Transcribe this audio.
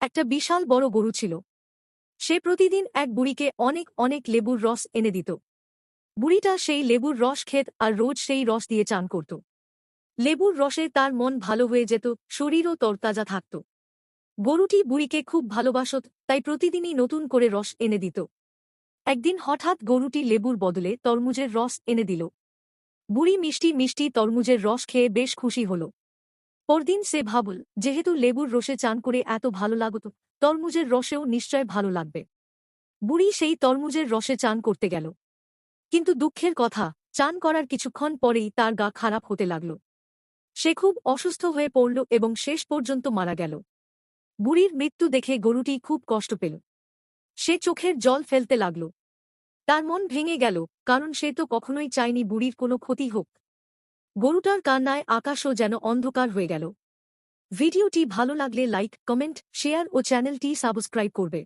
একটা বিশাল বড় গরু ছিল। সে প্রতিদিন এক বুড়িকে অনেক অনেক লেবুর রস এনে দিত। বুড়িটা সেই লেবুর রস খেত আর রোজ সেই রস দিয়ে চান করত। লেবুর রসে তার মন ভালো হয়ে যেত, শরীরও তরতাজা থাকত। গরুটি বুড়িকে খুব ভালোবাসত, তাই প্রতিদিনই নতুন করে রস এনে দিত। একদিন হঠাৎ গরুটি লেবুর বদলে তরমুজের রস এনে দিল। বুড়ি মিষ্টি মিষ্টি তরমুজের রস খেয়ে বেশ খুশি হল। পরদিন সে ভাবল, যেহেতু লেবুর রসে চান করে এত ভালো লাগত, তরমুজের রসেও নিশ্চয় ভালো লাগবে। বুড়ি সেই তরমুজের রসে চান করতে গেল। কিন্তু দুঃখের কথা, চান করার কিছুক্ষণ পরেই তার গা খারাপ হতে লাগল। সে খুব অসুস্থ হয়ে পড়ল এবং শেষ পর্যন্ত মারা গেল। বুড়ির মৃত্যু দেখে গরুটি খুব কষ্ট পেল। সে চোখের জল ফেলতে লাগল। তার মন ভেঙে গেল, কারণ সে তো কখনোই চায়নি বুড়ির কোনো ক্ষতি হোক। গরুটার কান্নায় আকাশও যেন অন্ধকার হয়ে গেল। ভিডিওটি ভালো লাগলে লাইক, কমেন্ট, শেয়ার ও চ্যানেলটি সাবস্ক্রাইব করবে।